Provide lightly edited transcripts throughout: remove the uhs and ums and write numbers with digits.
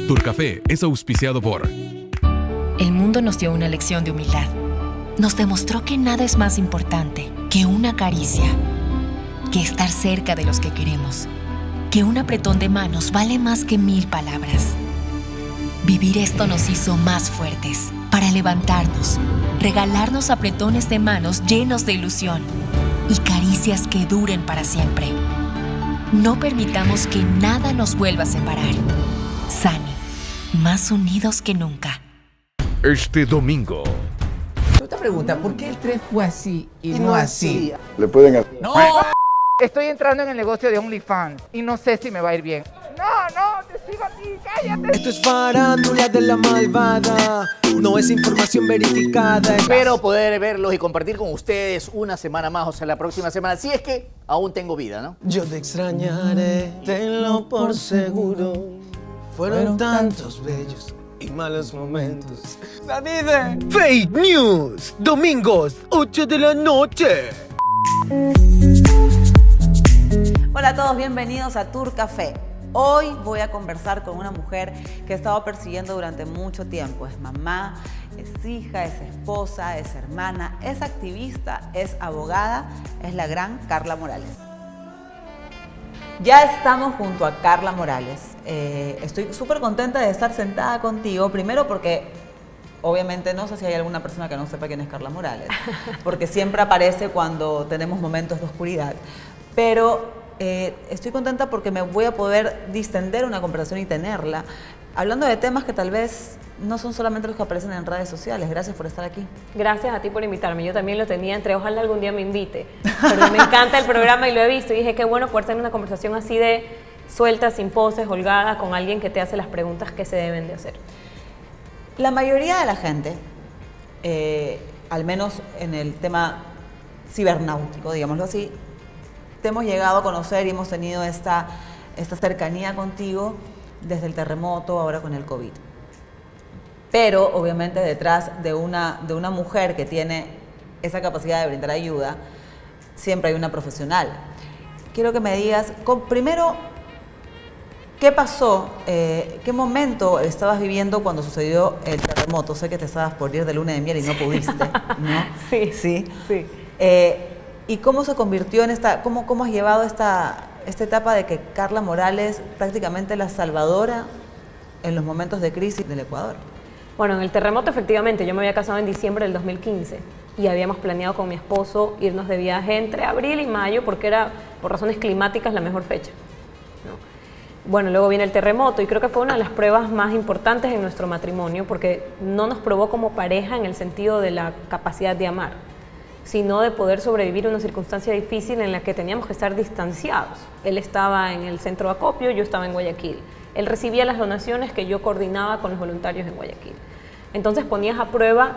Turcafé es auspiciado por... El mundo nos dio una lección de humildad. Nos demostró que nada es más importante que una caricia, que estar cerca de los que queremos, que un apretón de manos vale más que 1000 palabras. Vivir esto nos hizo más fuertes, para levantarnos, regalarnos apretones de manos llenos de ilusión y caricias que duren para siempre. No permitamos que nada nos vuelva a separar. Sani, más unidos que nunca. Este domingo. Otra pregunta, ¿por qué el tren fue así y no así? Le pueden hacer. ¡No! Estoy entrando en el negocio de OnlyFans y no sé si me va a ir bien. No, te sigo a ti, cállate. Esto es farándula de la malvada, no es información verificada. Espero poder verlos y compartir con ustedes una semana más, o sea, la próxima semana, si es que aún tengo vida, ¿no? Yo te extrañaré, tenlo por seguro. Fueron tantos bellos y malos momentos. ¡David! Fake News, domingos, 8 de la noche. Hola a todos, bienvenidos a Turcafé. Hoy voy a conversar con una mujer que he estado persiguiendo durante mucho tiempo. Es mamá, es hija, es esposa, es hermana, es activista, es abogada, es la gran Carla Morales. Ya estamos junto a Carla Morales. Estoy súper contenta de estar sentada contigo, primero porque obviamente no sé si hay alguna persona que no sepa quién es Carla Morales, porque siempre aparece cuando tenemos momentos de oscuridad, pero estoy contenta porque me voy a poder distender una conversación y tenerla, hablando de temas que tal vez no son solamente los que aparecen en redes sociales. Gracias por estar aquí. Gracias a ti por invitarme. Yo también lo tenía entre ojalá algún día me invite, porque me encanta el programa y lo he visto y dije qué bueno poder tener una conversación así de suelta, sin poses, holgada, con alguien que te hace las preguntas que se deben de hacer. La mayoría de la gente, al menos en el tema cibernáutico, digámoslo así, te hemos llegado a conocer y hemos tenido esta cercanía contigo desde el terremoto, ahora con el COVID. Pero obviamente detrás de una mujer que tiene esa capacidad de brindar ayuda, siempre hay una profesional. Quiero que me digas, primero, ¿qué pasó? ¿Qué momento estabas viviendo cuando sucedió el terremoto? Sé que te estabas por ir de luna de miel y no pudiste, ¿no? Sí. Sí. Sí. ¿Y cómo se convirtió en cómo has llevado esta etapa de que Carla Morales prácticamente la salvadora en los momentos de crisis del Ecuador? Bueno, en el terremoto efectivamente, yo me había casado en diciembre del 2015 y habíamos planeado con mi esposo irnos de viaje entre abril y mayo porque era, por razones climáticas, la mejor fecha, ¿no? Bueno, luego viene el terremoto y creo que fue una de las pruebas más importantes en nuestro matrimonio porque no nos probó como pareja en el sentido de la capacidad de amar, sino de poder sobrevivir a una circunstancia difícil en la que teníamos que estar distanciados. Él estaba en el centro de acopio, yo estaba en Guayaquil. Él recibía las donaciones que yo coordinaba con los voluntarios en Guayaquil. Entonces ponías a prueba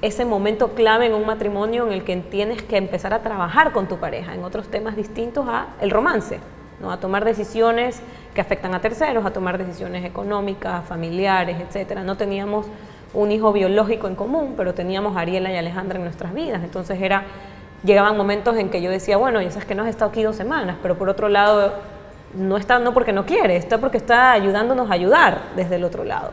ese momento clave en un matrimonio en el que tienes que empezar a trabajar con tu pareja en otros temas distintos al romance, ¿no? A tomar decisiones que afectan a terceros, a tomar decisiones económicas, familiares, etc. No teníamos un hijo biológico en común, pero teníamos a Ariela y Alejandra en nuestras vidas. Entonces llegaban momentos en que yo decía, bueno, ya sabes que no has estado aquí 2 semanas, pero por otro lado, no está no porque no quiere, está porque está ayudándonos a ayudar desde el otro lado.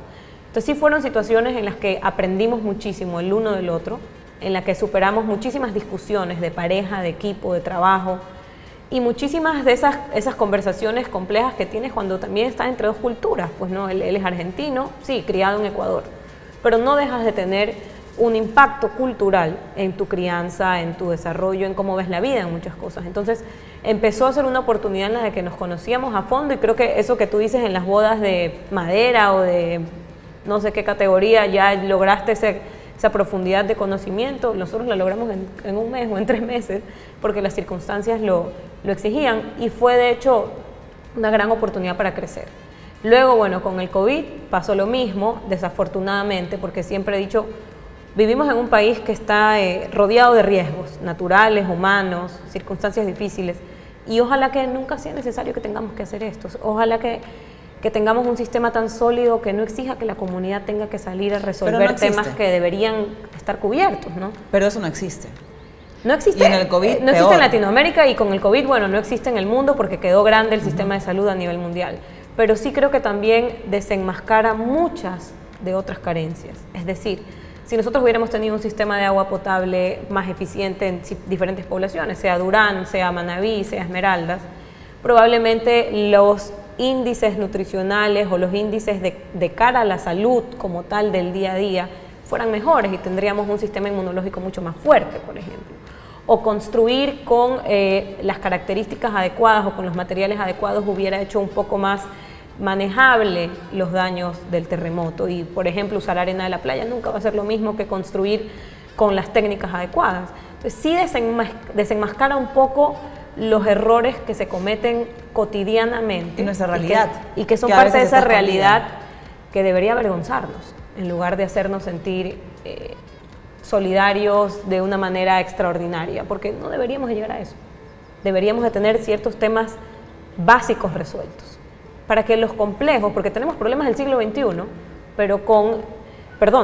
Entonces sí fueron situaciones en las que aprendimos muchísimo el uno del otro, en las que superamos muchísimas discusiones de pareja, de equipo, de trabajo, y muchísimas de esas conversaciones complejas que tienes cuando también estás entre 2 culturas. Pues no, él es argentino, sí, criado en Ecuador, pero no dejas de tener un impacto cultural en tu crianza, en tu desarrollo, en cómo ves la vida, en muchas cosas. Entonces empezó a ser una oportunidad en la que nos conocíamos a fondo y creo que eso que tú dices en las bodas de madera o de no sé qué categoría, ya lograste esa profundidad de conocimiento. Nosotros la logramos en 1 mes o en 3 meses porque las circunstancias lo exigían y fue de hecho una gran oportunidad para crecer. Luego, bueno, con el COVID pasó lo mismo, desafortunadamente, porque siempre he dicho, vivimos en un país que está rodeado de riesgos naturales, humanos, circunstancias difíciles, y ojalá que nunca sea necesario que tengamos que hacer esto. Ojalá que tengamos un sistema tan sólido que no exija que la comunidad tenga que salir a resolver temas que deberían estar cubiertos, ¿no? Pero eso no existe. No existe. Y en el COVID, no existe en Latinoamérica y con el COVID, bueno, no existe en el mundo porque quedó grande el sistema de salud a nivel mundial. pero sí creo que también desenmascara muchas de otras carencias. Es decir, si nosotros hubiéramos tenido un sistema de agua potable más eficiente en diferentes poblaciones, sea Durán, sea Manabí, sea Esmeraldas, probablemente los índices nutricionales o los índices de cara a la salud como tal del día a día fueran mejores y tendríamos un sistema inmunológico mucho más fuerte, por ejemplo. O construir con las características adecuadas o con los materiales adecuados hubiera hecho un poco más manejable los daños del terremoto. Y, por ejemplo, usar arena de la playa nunca va a ser lo mismo que construir con las técnicas adecuadas. Entonces, sí desenmascara un poco los errores que se cometen cotidianamente. Y nuestra realidad. Y que son parte de esa realidad que debería avergonzarnos, en lugar de hacernos sentir solidarios de una manera extraordinaria, porque no deberíamos de llegar a eso. Deberíamos de tener ciertos temas básicos resueltos, para que los complejos, porque tenemos problemas del siglo XXI, pero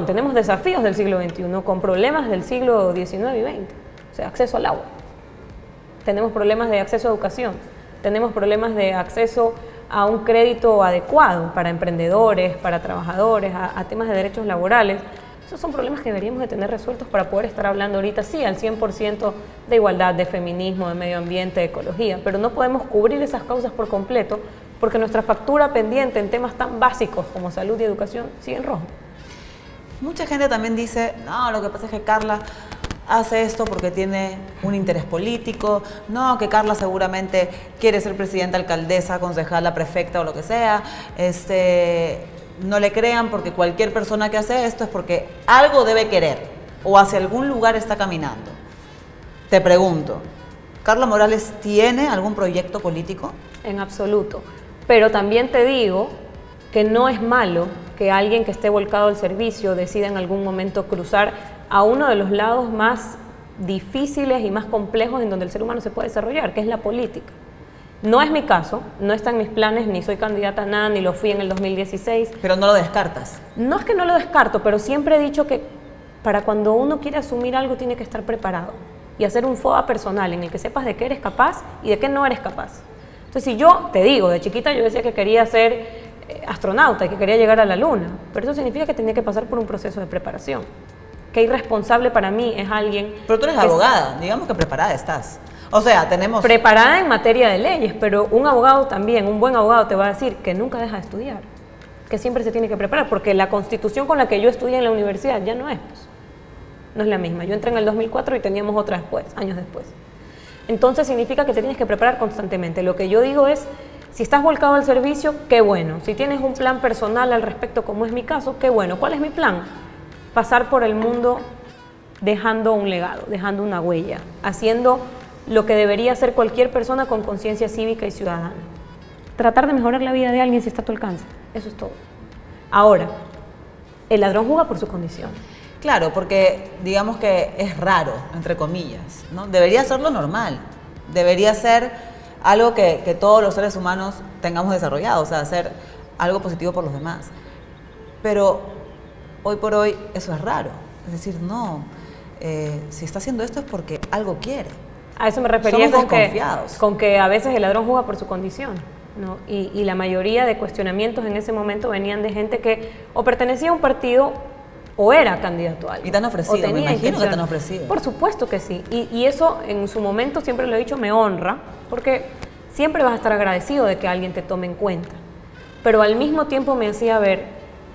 tenemos desafíos del siglo XXI con problemas del siglo XIX y XX, o sea, acceso al agua. Tenemos problemas de acceso a educación, tenemos problemas de acceso a un crédito adecuado para emprendedores, para trabajadores, a temas de derechos laborales. Esos son problemas que deberíamos de tener resueltos para poder estar hablando ahorita, sí, al 100% de igualdad, de feminismo, de medio ambiente, de ecología, pero no podemos cubrir esas causas por completo porque nuestra factura pendiente en temas tan básicos como salud y educación sigue en rojo. Mucha gente también dice, no, lo que pasa es que Carla hace esto porque tiene un interés político, no, que Carla seguramente quiere ser presidenta, alcaldesa, concejala, prefecta o lo que sea, no le crean porque cualquier persona que hace esto es porque algo debe querer o hacia algún lugar está caminando. Te pregunto, ¿Carla Morales tiene algún proyecto político? En absoluto, pero también te digo que no es malo que alguien que esté volcado al servicio decida en algún momento cruzar a uno de los lados más difíciles y más complejos en donde el ser humano se puede desarrollar, que es la política. No es mi caso, no está en mis planes, ni soy candidata a nada, ni lo fui en el 2016. Pero no lo descartas. No es que no lo descarto, pero siempre he dicho que para cuando uno quiere asumir algo tiene que estar preparado y hacer un FODA personal en el que sepas de qué eres capaz y de qué no eres capaz. Entonces, si yo te digo, de chiquita yo decía que quería ser astronauta y que quería llegar a la luna, pero eso significa que tenía que pasar por un proceso de preparación. Qué irresponsable para mí es alguien... Pero tú eres abogada, digamos que preparada estás. O sea, tenemos... Preparada en materia de leyes, pero un abogado también, un buen abogado te va a decir que nunca deja de estudiar, que siempre se tiene que preparar, porque la Constitución con la que yo estudié en la universidad ya no es, pues, no es la misma. Yo entré en el 2004 y teníamos otra después, años después. Entonces significa que te tienes que preparar constantemente. Lo que yo digo es, si estás volcado al servicio, qué bueno. Si tienes un plan personal al respecto, como es mi caso, qué bueno. ¿Cuál es mi plan? Pasar por el mundo dejando un legado, dejando una huella, haciendo lo que debería hacer cualquier persona con conciencia cívica y ciudadana. Tratar de mejorar la vida de alguien si está a tu alcance. Eso es todo. Ahora, el ladrón juzga por su condición. Claro, porque digamos que es raro, entre comillas, ¿no? Debería ser lo normal. Debería ser algo que todos los seres humanos tengamos desarrollado, o sea, hacer algo positivo por los demás. Pero hoy por hoy eso es raro. Es decir, no, si está haciendo esto es porque algo quiere. A eso me refería Somos con que a veces el ladrón juzga por su condición, ¿no? Y la mayoría de cuestionamientos en ese momento venían de gente que o pertenecía a un partido o era candidato a algo. Y te han ofrecido, me imagino que te han ofrecido. Por supuesto que sí. Y eso en su momento, siempre lo he dicho, me honra, porque siempre vas a estar agradecido de que alguien te tome en cuenta. Pero al mismo tiempo me hacía ver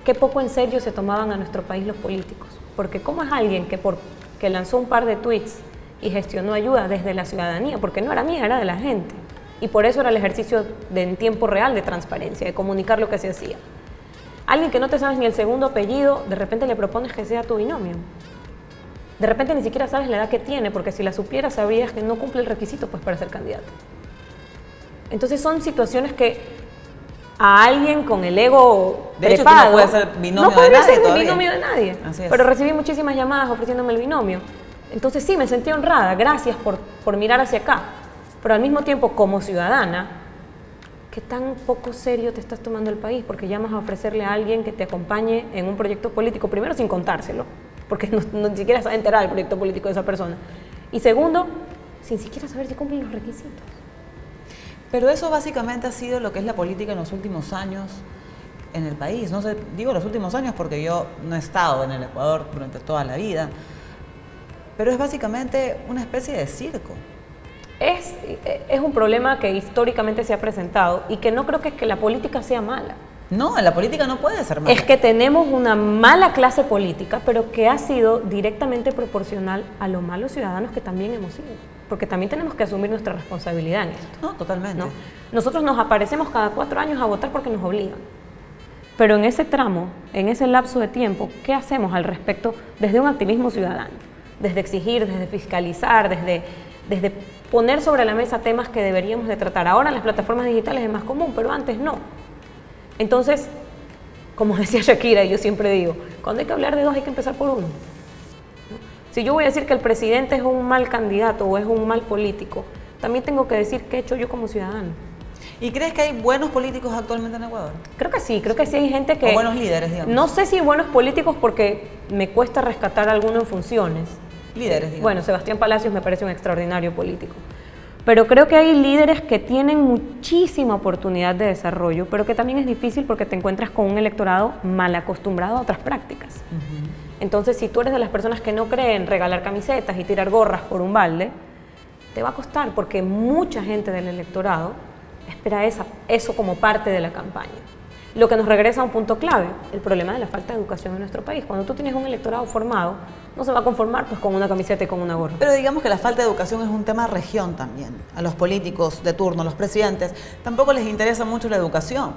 qué poco en serio se tomaban a nuestro país los políticos. Porque cómo es alguien que lanzó un par de tweets y gestionó ayuda desde la ciudadanía, porque no era mía, era de la gente. Y por eso era el ejercicio en tiempo real de transparencia, de comunicar lo que se hacía. Alguien que no te sabes ni el segundo apellido, de repente le propones que sea tu binomio. De repente ni siquiera sabes la edad que tiene, porque si la supieras sabrías que no cumple el requisito pues, para ser candidato. Entonces son situaciones que a alguien con el ego de hecho, trepado, no puede ser binomio no podría de nadie ser todavía. binomio de nadie. Así es. Pero recibí muchísimas llamadas ofreciéndome el binomio. Entonces sí, me sentí honrada, gracias por mirar hacia acá. Pero al mismo tiempo, como ciudadana, ¿qué tan poco serio te estás tomando el país? Porque llamas a ofrecerle a alguien que te acompañe en un proyecto político, primero sin contárselo, porque ni siquiera se va a enterar del proyecto político de esa persona. Y segundo, sin siquiera saber si cumplen los requisitos. Pero eso básicamente ha sido lo que es la política en los últimos años en el país. No sé, digo los últimos años porque yo no he estado en el Ecuador durante toda la vida, pero es básicamente una especie de circo. Es un problema que históricamente se ha presentado y que no creo que es que la política sea mala. No, la política no puede ser mala. Es que tenemos una mala clase política, pero que ha sido directamente proporcional a los malos ciudadanos que también hemos sido. Porque también tenemos que asumir nuestra responsabilidad en esto. No, totalmente. ¿No? Nosotros nos aparecemos cada 4 años a votar porque nos obligan. Pero en ese tramo, en ese lapso de tiempo, ¿qué hacemos al respecto desde un activismo ciudadano? Desde exigir, desde fiscalizar, desde poner sobre la mesa temas que deberíamos de tratar. Ahora en las plataformas digitales es más común, pero antes no. Entonces, como decía Shakira, y yo siempre digo, cuando hay que hablar de dos hay que empezar por uno. ¿No? Si yo voy a decir que el presidente es un mal candidato o es un mal político, también tengo que decir qué he hecho yo como ciudadano. ¿Y crees que hay buenos políticos actualmente en Ecuador? Creo que sí hay gente que... O buenos líderes, digamos. No sé si buenos políticos porque me cuesta rescatar a alguno en funciones. Líderes, digamos. Bueno, Sebastián Palacios me parece un extraordinario político. Pero creo que hay líderes que tienen muchísima oportunidad de desarrollo, pero que también es difícil porque te encuentras con un electorado mal acostumbrado a otras prácticas. Entonces, si tú eres de las personas que no creen regalar camisetas y tirar gorras por un balde, te va a costar porque mucha gente del electorado espera eso como parte de la campaña. Lo que nos regresa a un punto clave, el problema de la falta de educación en nuestro país. Cuando tú tienes un electorado formado, no se va a conformar pues con una camiseta y con una gorra. Pero digamos que la falta de educación es un tema región también. A los políticos de turno, a los presidentes, tampoco les interesa mucho la educación,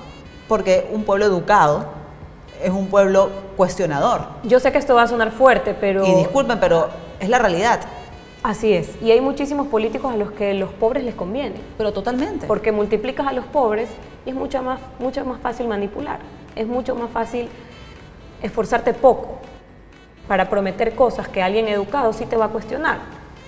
porque un pueblo educado es un pueblo cuestionador. Yo sé que esto va a sonar fuerte, pero... Y disculpen, pero es la realidad. Así es, y hay muchísimos políticos a los que los pobres les conviene. Pero totalmente. Porque multiplicas a los pobres y es mucho más fácil manipular, es mucho más fácil esforzarte poco para prometer cosas que alguien educado sí te va a cuestionar.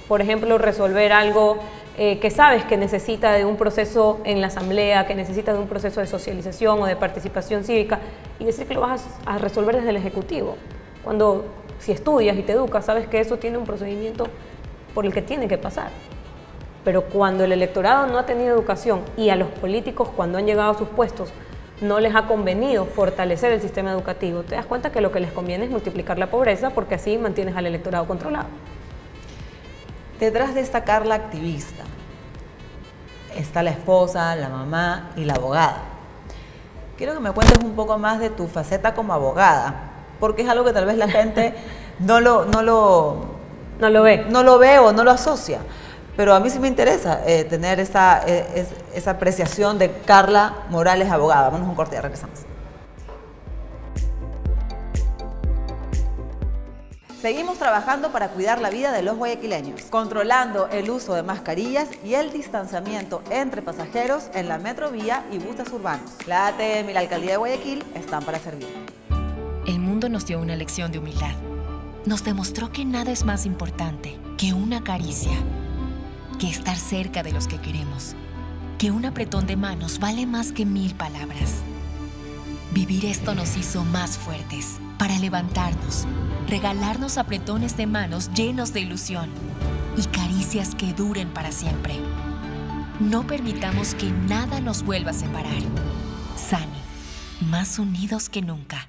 Por ejemplo, resolver algo que sabes que necesita de un proceso en la asamblea, que necesita de un proceso de socialización o de participación cívica y decir que lo vas a resolver desde el Ejecutivo. Cuando si estudias y te educas, sabes que eso tiene un procedimiento por el que tiene que pasar. Pero cuando el electorado no ha tenido educación y a los políticos cuando han llegado a sus puestos no les ha convenido fortalecer el sistema educativo, te das cuenta que lo que les conviene es multiplicar la pobreza porque así mantienes al electorado controlado. Detrás de esta Carla activista está la esposa, la mamá y la abogada. Quiero que me cuentes un poco más de tu faceta como abogada, porque es algo que tal vez la gente no lo ve o no lo asocia. Pero a mí sí me interesa tener esa apreciación de Carla Morales, abogada. Vamos a un corte y ya regresamos. Seguimos trabajando para cuidar la vida de los guayaquileños, controlando el uso de mascarillas y el distanciamiento entre pasajeros en la metrovía y buses urbanos. La ATM y la Alcaldía de Guayaquil están para servir. El mundo nos dio una lección de humildad. Nos demostró que nada es más importante que una caricia, que estar cerca de los que queremos, que un apretón de manos vale más que 1000 palabras. Vivir esto nos hizo más fuertes para levantarnos, regalarnos apretones de manos llenos de ilusión y caricias que duren para siempre. No permitamos que nada nos vuelva a separar. Sani, más unidos que nunca.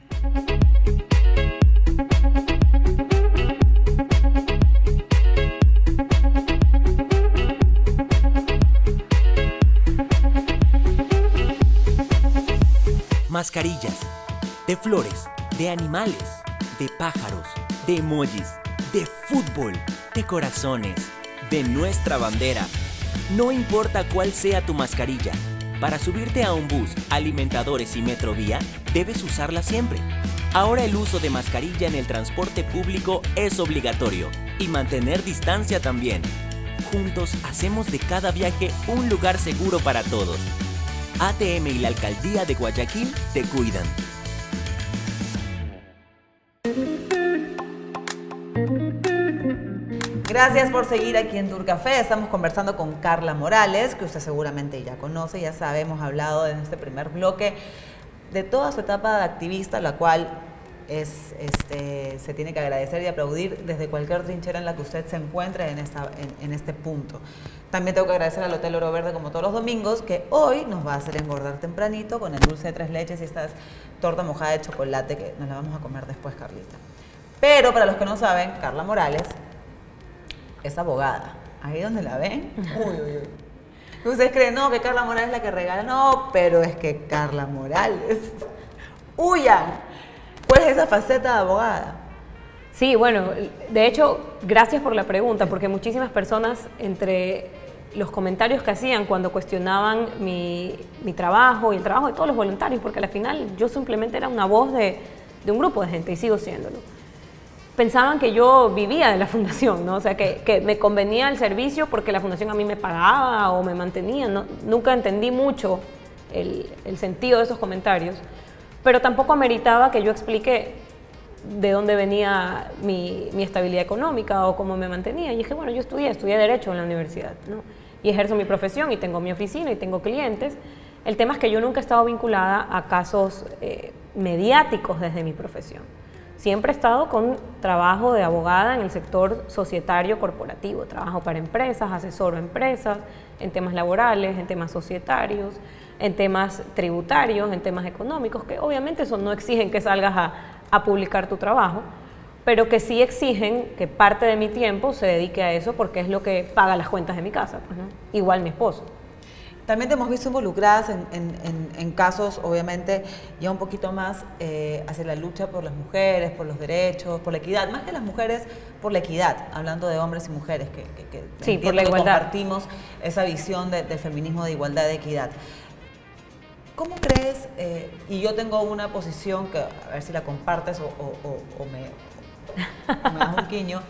Mascarillas, de flores, de animales, de pájaros, de emojis, de fútbol, de corazones, de nuestra bandera. No importa cuál sea tu mascarilla, para subirte a un bus, alimentadores y metrovía, debes usarla siempre. Ahora el uso de mascarilla en el transporte público es obligatorio y mantener distancia también. Juntos hacemos de cada viaje un lugar seguro para todos. ATM y la Alcaldía de Guayaquil te cuidan. Gracias por seguir aquí en Turcafé. Estamos conversando con Carla Morales, que usted seguramente ya conoce, ya sabe, hemos hablado en este primer bloque de toda su etapa de activista, la cual se tiene que agradecer y aplaudir desde cualquier trinchera en la que usted se encuentre en este punto. También tengo que agradecer al Hotel Oro Verde, como todos los domingos, que hoy nos va a hacer engordar tempranito con el dulce de 3 leches y esta torta mojada de chocolate que nos la vamos a comer después, Carlita. Pero para los que no saben, Carla Morales es abogada. Ahí donde la ven, uy, uy, uy. Ustedes creen, no, que Carla Morales es la que regala. No, pero es que Carla Morales. ¡Huyan! ¿Cuál es esa faceta de abogada? Sí, bueno, de hecho, gracias por la pregunta, porque muchísimas personas entre los comentarios que hacían cuando cuestionaban mi trabajo y el trabajo de todos los voluntarios, porque al final yo simplemente era una voz de un grupo de gente y sigo siéndolo. Pensaban que yo vivía de la fundación, ¿no? O sea, que me convenía el servicio porque la fundación a mí me pagaba o me mantenía. ¿No? Nunca entendí mucho el sentido de esos comentarios, pero tampoco ameritaba que yo explique de dónde venía mi estabilidad económica o cómo me mantenía. Y dije, bueno, yo estudié Derecho en la universidad, ¿no? Y ejerzo mi profesión y tengo mi oficina y tengo clientes. El tema es que yo nunca he estado vinculada a casos mediáticos desde mi profesión. Siempre he estado con trabajo de abogada en el sector societario corporativo. Trabajo para empresas, asesoro a empresas en temas laborales, en temas societarios, en temas tributarios, en temas económicos, que obviamente eso no exigen que salgas a publicar tu trabajo, pero que sí exigen que parte de mi tiempo se dedique a eso porque es lo que paga las cuentas de mi casa, pues, ¿no? Igual mi esposo. También te hemos visto involucradas en casos, obviamente, ya un poquito más hacia la lucha por las mujeres, por los derechos, por la equidad, más que las mujeres, por la equidad, hablando de hombres y mujeres, que sí, por la igualdad. Compartimos esa visión del feminismo de igualdad, de equidad. ¿Cómo crees, y yo tengo una posición que, a ver si la compartes o me das un quiño,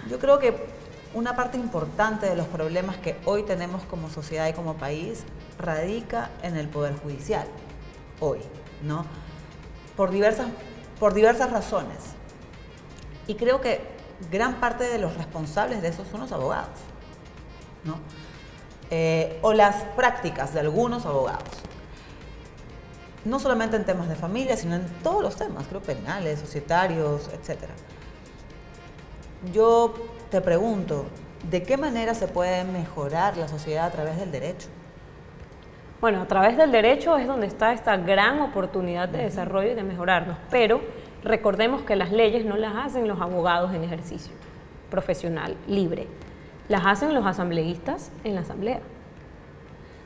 yo creo que una parte importante de los problemas que hoy tenemos como sociedad y como país radica en el Poder Judicial, hoy, ¿no? Por diversas razones. Y creo que gran parte de los responsables de eso son los abogados, ¿no? O las prácticas de algunos abogados. No solamente en temas de familia, sino en todos los temas, creo, penales, societarios, etc. Yo te pregunto, ¿de qué manera se puede mejorar la sociedad a través del derecho? Bueno, a través del derecho es donde está esta gran oportunidad de desarrollo y de mejorarnos, pero recordemos que las leyes no las hacen los abogados en ejercicio profesional, libre, las hacen los asambleístas en la asamblea.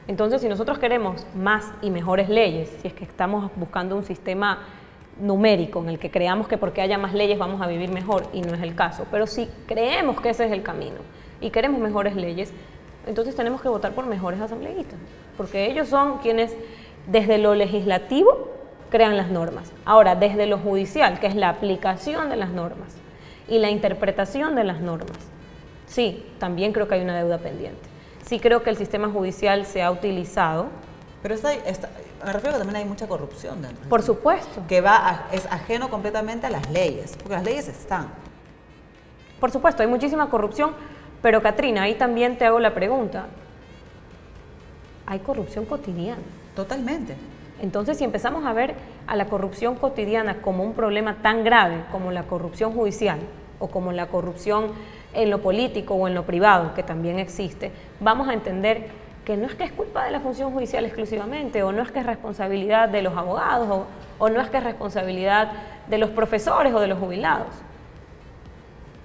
Entonces, si nosotros queremos más y mejores leyes, si es que estamos buscando un sistema numérico en el que creamos que porque haya más leyes vamos a vivir mejor, y no es el caso, pero si creemos que ese es el camino y queremos mejores leyes, entonces tenemos que votar por mejores asambleístas, porque ellos son quienes desde lo legislativo crean las normas. Ahora, desde lo judicial, que es la aplicación de las normas y la interpretación de las normas, sí, también creo que hay una deuda pendiente. Sí creo que el sistema judicial se ha utilizado. Pero me refiero que también hay mucha corrupción dentro. Por supuesto. Que es ajeno completamente a las leyes, porque las leyes están. Por supuesto, hay muchísima corrupción, pero Catrina, ahí también te hago la pregunta. Hay corrupción cotidiana. Totalmente. Entonces, si empezamos a ver a la corrupción cotidiana como un problema tan grave como la corrupción judicial o como la corrupción en lo político o en lo privado, que también existe, vamos a entender que no es que es culpa de la función judicial exclusivamente, o no es que es responsabilidad de los abogados, o no es que es responsabilidad de los profesores o de los jubilados.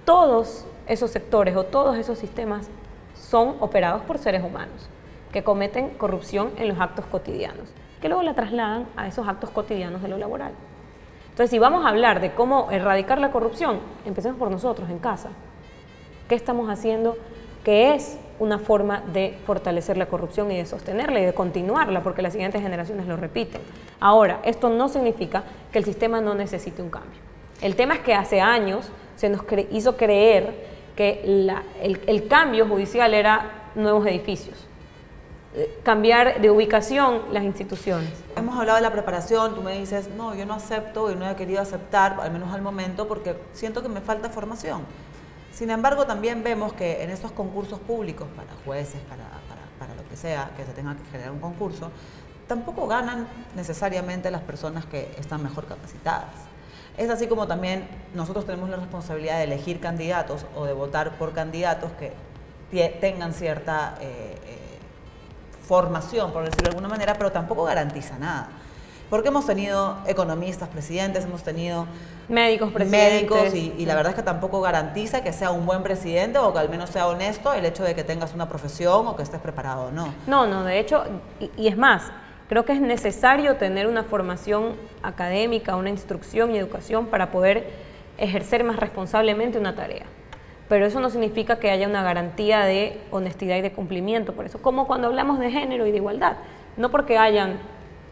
Todos esos sectores o todos esos sistemas son operados por seres humanos que cometen corrupción en los actos cotidianos, que luego la trasladan a esos actos cotidianos de lo laboral. Entonces, si vamos a hablar de cómo erradicar la corrupción, empecemos por nosotros en casa. ¿Qué estamos haciendo? Que es una forma de fortalecer la corrupción y de sostenerla y de continuarla, porque las siguientes generaciones lo repiten. Ahora, esto no significa que el sistema no necesite un cambio. El tema es que hace años se nos hizo creer que el cambio judicial era nuevos edificios, cambiar de ubicación las instituciones. Hemos hablado de la preparación, tú me dices, no, yo no acepto y no he querido aceptar, al menos al momento, porque siento que me falta formación. Sin embargo, también vemos que en estos concursos públicos, para jueces, para lo que sea, que se tenga que generar un concurso, tampoco ganan necesariamente las personas que están mejor capacitadas. Es así como también nosotros tenemos la responsabilidad de elegir candidatos o de votar por candidatos que tengan cierta formación, por decirlo de alguna manera, pero tampoco garantiza nada. Porque hemos tenido economistas presidentes, hemos tenido médicos presidentes. y la verdad es que tampoco garantiza que sea un buen presidente o que al menos sea honesto el hecho de que tengas una profesión o que estés preparado o no. No, de hecho, y es más, creo que es necesario tener una formación académica, una instrucción y educación para poder ejercer más responsablemente una tarea. Pero eso no significa que haya una garantía de honestidad y de cumplimiento. Por eso, como cuando hablamos de género y de igualdad, no porque hayan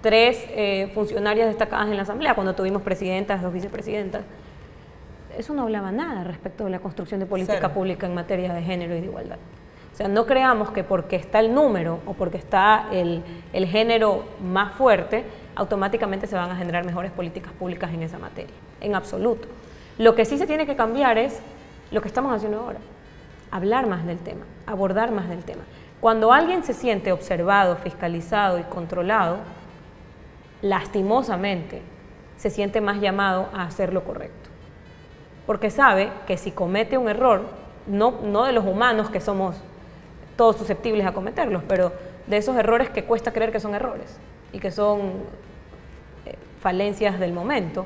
3 funcionarias destacadas en la Asamblea, cuando tuvimos presidentas, 2 vicepresidentas, eso no hablaba nada respecto de la construcción de política pública en materia de género y de igualdad. O sea, no creamos que porque está el número o porque está el género más fuerte, automáticamente se van a generar mejores políticas públicas en esa materia, en absoluto. Lo que sí se tiene que cambiar es lo que estamos haciendo ahora, hablar más del tema, abordar más del tema. Cuando alguien se siente observado, fiscalizado y controlado, lastimosamente se siente más llamado a hacer lo correcto, porque sabe que si comete un error, no de los humanos que somos todos susceptibles a cometerlos, pero de esos errores que cuesta creer que son errores y que son falencias del momento,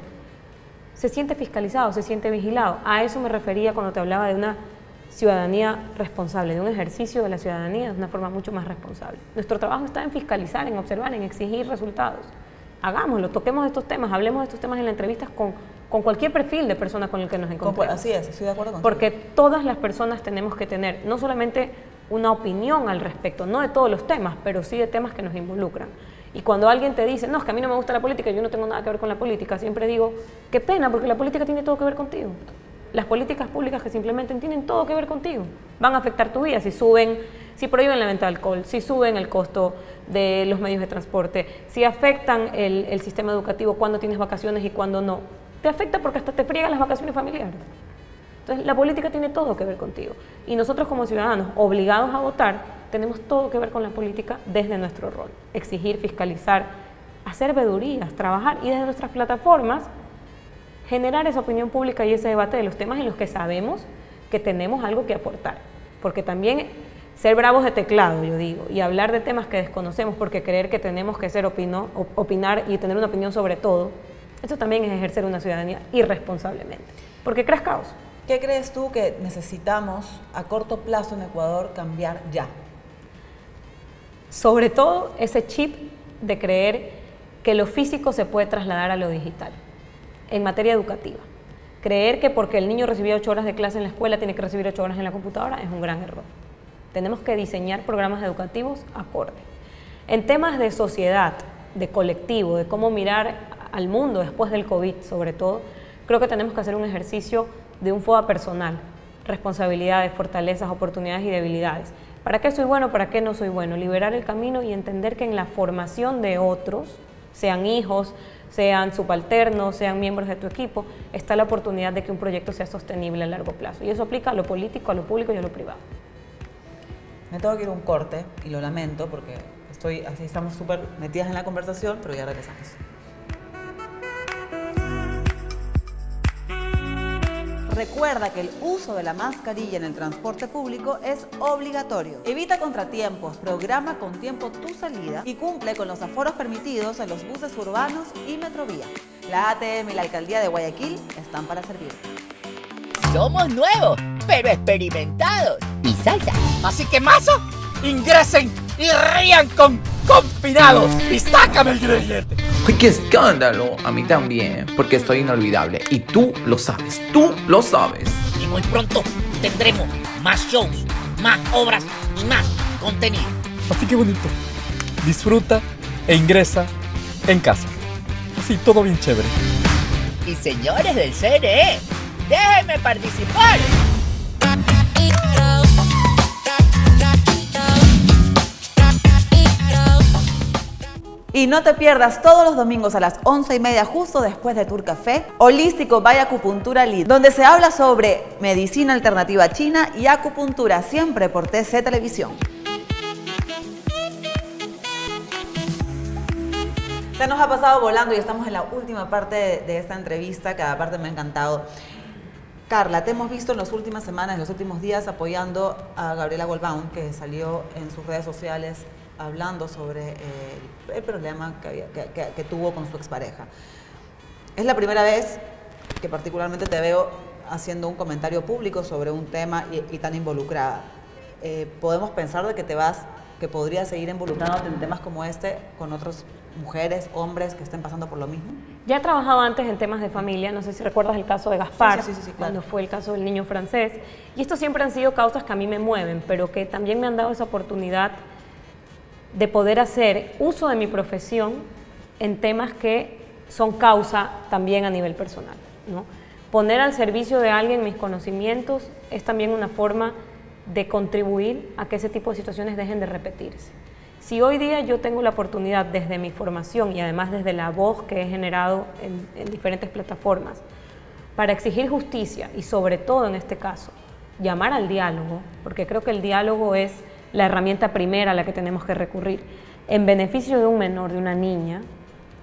se siente fiscalizado, se siente vigilado. A eso me refería cuando te hablaba de una ciudadanía responsable, de un ejercicio de la ciudadanía de una forma mucho más responsable. Nuestro trabajo está en fiscalizar, en observar, en exigir resultados. Hagámoslo, toquemos estos temas, hablemos de estos temas en las entrevistas con cualquier perfil de persona con el que nos encontremos. Así es, estoy de acuerdo contigo. Porque todas las personas tenemos que tener no solamente una opinión al respecto, no de todos los temas, pero sí de temas que nos involucran. Y cuando alguien te dice, no, es que a mí no me gusta la política, yo no tengo nada que ver con la política, siempre digo, qué pena, porque la política tiene todo que ver contigo. Las políticas públicas que se implementen tienen todo que ver contigo. Van a afectar tu vida si prohíben la venta de alcohol, si suben el costo de los medios de transporte, si afectan el sistema educativo, cuándo tienes vacaciones y cuándo no. Te afecta porque hasta te friegan las vacaciones familiares. Entonces, la política tiene todo que ver contigo. Y nosotros como ciudadanos obligados a votar, tenemos todo que ver con la política desde nuestro rol. Exigir, fiscalizar, hacer veedurías, trabajar y desde nuestras plataformas generar esa opinión pública y ese debate de los temas en los que sabemos que tenemos algo que aportar. Porque también ser bravos de teclado, yo digo, y hablar de temas que desconocemos porque creer que tenemos que opinar y tener una opinión sobre todo, eso también es ejercer una ciudadanía irresponsablemente. Porque creas caos. ¿Qué crees tú que necesitamos a corto plazo en Ecuador cambiar ya? Sobre todo ese chip de creer que lo físico se puede trasladar a lo digital, en materia educativa. Creer que porque el niño recibía 8 horas de clase en la escuela tiene que recibir 8 horas en la computadora es un gran error. Tenemos que diseñar programas educativos acorde. En temas de sociedad, de colectivo, de cómo mirar al mundo después del COVID sobre todo, creo que tenemos que hacer un ejercicio de un FODA personal, responsabilidades, fortalezas, oportunidades y debilidades. ¿Para qué soy bueno? ¿Para qué no soy bueno? Liberar el camino y entender que en la formación de otros, sean hijos, sean subalternos, sean miembros de tu equipo, está la oportunidad de que un proyecto sea sostenible a largo plazo. Y eso aplica a lo político, a lo público y a lo privado. Me tengo que ir a un corte y lo lamento porque estamos súper metidas en la conversación, pero ya regresamos. Recuerda que el uso de la mascarilla en el transporte público es obligatorio. Evita contratiempos, programa con tiempo tu salida y cumple con los aforos permitidos en los buses urbanos y Metrovía. La ATM y la Alcaldía de Guayaquil están para servir. Somos nuevos, pero experimentados. Y salsa. Así que, mazo, ingresen y rían con Confinados y sácame el ingrediente. ¡Ay, qué escándalo! A mí también, porque estoy inolvidable. Y tú lo sabes, tú lo sabes. Y muy pronto tendremos más shows, más obras y más contenido. Así que bonito. Disfruta e ingresa en casa. Así, todo bien chévere. Y señores del CNE, déjenme participar. Y no te pierdas todos los domingos a las 11:30, justo después de Tour Café, Holístico by Acupuntura Lead, donde se habla sobre medicina alternativa china y acupuntura, siempre por TC Televisión. Se nos ha pasado volando y estamos en la última parte de esta entrevista. Cada parte me ha encantado. Carla, te hemos visto en las últimas semanas, en los últimos días, apoyando a Gabriela Goldbaum, que salió en sus redes sociales hablando sobre el problema que tuvo con su expareja. Es la primera vez que particularmente te veo haciendo un comentario público sobre un tema y tan involucrada. ¿Podemos pensar de que podrías seguir involucrándote en temas como este con otras mujeres, hombres que estén pasando por lo mismo? Ya he trabajado antes en temas de familia, no sé si recuerdas el caso de Gaspar, sí, claro. cuando fue el caso del niño francés, y estos siempre han sido causas que a mí me mueven, pero que también me han dado esa oportunidad de poder hacer uso de mi profesión en temas que son causa también a nivel personal, ¿no? Poner al servicio de alguien mis conocimientos es también una forma de contribuir a que ese tipo de situaciones dejen de repetirse. Si hoy día yo tengo la oportunidad desde mi formación y además desde la voz que he generado en diferentes plataformas para exigir justicia y sobre todo en este caso llamar al diálogo, porque creo que el diálogo es la herramienta primera a la que tenemos que recurrir en beneficio de un menor, de una niña,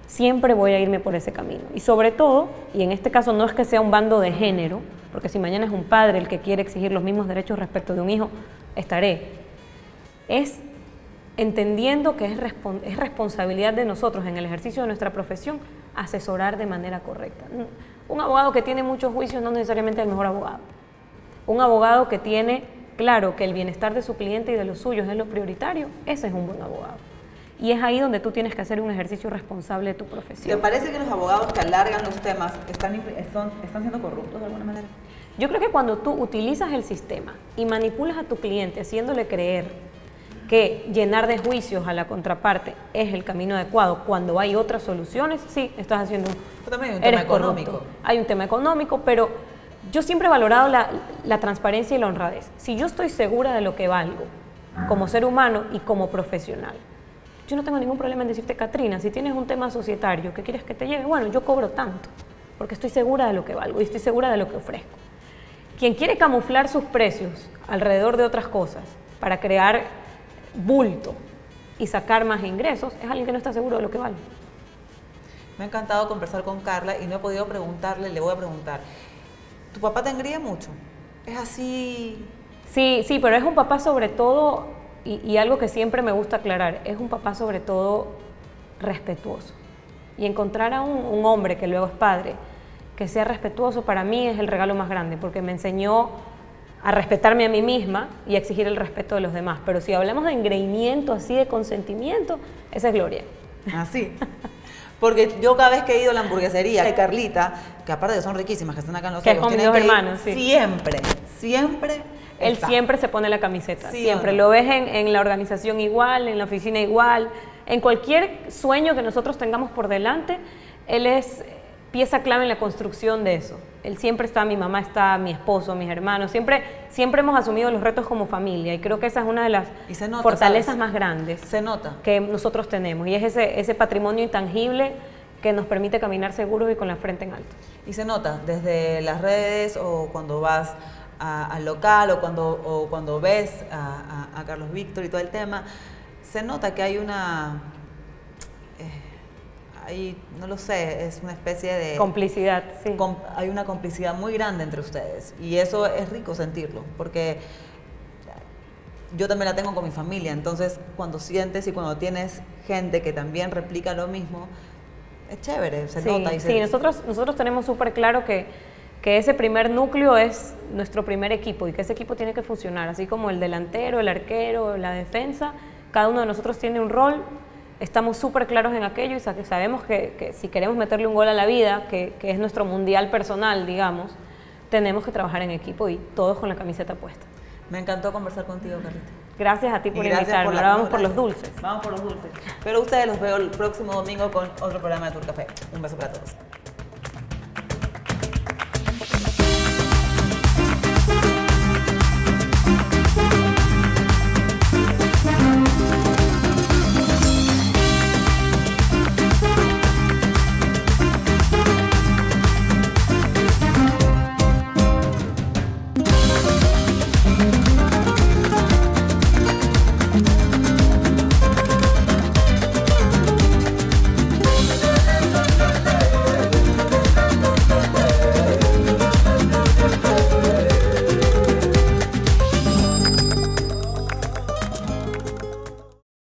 siempre voy a irme por ese camino. Y sobre todo, y en este caso no es que sea un bando de género, porque si mañana es un padre el que quiere exigir los mismos derechos respecto de un hijo, estaré. Es entendiendo que es responsabilidad de nosotros en el ejercicio de nuestra profesión asesorar de manera correcta. Un abogado que tiene muchos juicios no necesariamente es el mejor abogado. Un abogado que tiene claro que el bienestar de su cliente y de los suyos es lo prioritario, ese es un buen abogado. Y es ahí donde tú tienes que hacer un ejercicio responsable de tu profesión. ¿Te parece que los abogados que alargan los temas están siendo corruptos de alguna manera? Yo creo que cuando tú utilizas el sistema y manipulas a tu cliente haciéndole creer que llenar de juicios a la contraparte es el camino adecuado cuando hay otras soluciones, sí, estás haciendo también hay un tema económico. Hay un tema económico, pero yo siempre he valorado la transparencia y la honradez. Si yo estoy segura de lo que valgo como ser humano y como profesional, yo no tengo ningún problema en decirte, Catrina, si tienes un tema societario que quieres que te llegue, bueno, yo cobro tanto, porque estoy segura de lo que valgo y estoy segura de lo que ofrezco. Quien quiere camuflar sus precios alrededor de otras cosas para crear bulto y sacar más ingresos es alguien que no está seguro de lo que vale. Me ha encantado conversar con Carla y no he podido preguntarle, le voy a preguntar. ¿Tu papá te engríe mucho? ¿Es así? Sí, pero es un papá sobre todo, y algo que siempre me gusta aclarar, es un papá sobre todo respetuoso. Y encontrar a un hombre que luego es padre, que sea respetuoso, para mí es el regalo más grande, porque me enseñó a respetarme a mí misma y a exigir el respeto de los demás. Pero si hablamos de engreimiento, así de consentimiento, esa es Gloria. Así. Porque yo cada vez que he ido a la hamburguesería de Carlita, que aparte de son riquísimas, que están acá en Los que con mis dos hermanos, sí. Siempre él está. siempre se pone la camiseta, sí, siempre. Lo ves en la organización igual, en la oficina igual, en cualquier sueño que nosotros tengamos por delante, él es pieza clave en la construcción de eso. Él siempre está, mi mamá está, mi esposo, mis hermanos, siempre hemos asumido los retos como familia y creo que esa es una de las fortalezas más grandes que nosotros tenemos y es ese patrimonio intangible que nos permite caminar seguros y con la frente en alto. Y se nota desde las redes o cuando vas al local o cuando ves a Carlos Víctor y todo el tema, se nota que hay una... no lo sé, es una especie de... complicidad, sí. Hay una complicidad muy grande entre ustedes y eso es rico sentirlo, porque yo también la tengo con mi familia, entonces cuando sientes y cuando tienes gente que también replica lo mismo, es chévere, se nota. Sí, nosotros tenemos súper claro que ese primer núcleo es nuestro primer equipo y que ese equipo tiene que funcionar, así como el delantero, el arquero, la defensa, cada uno de nosotros tiene un rol. Estamos súper claros en aquello y sabemos que si queremos meterle un gol a la vida, que es nuestro mundial personal, digamos, tenemos que trabajar en equipo y todos con la camiseta puesta. Me encantó conversar contigo, Carlita. Gracias a ti por invitarme. Ahora vamos por los dulces. Vamos por los dulces. Pero ustedes los veo el próximo domingo con otro programa de Tour Café. Un beso para todos.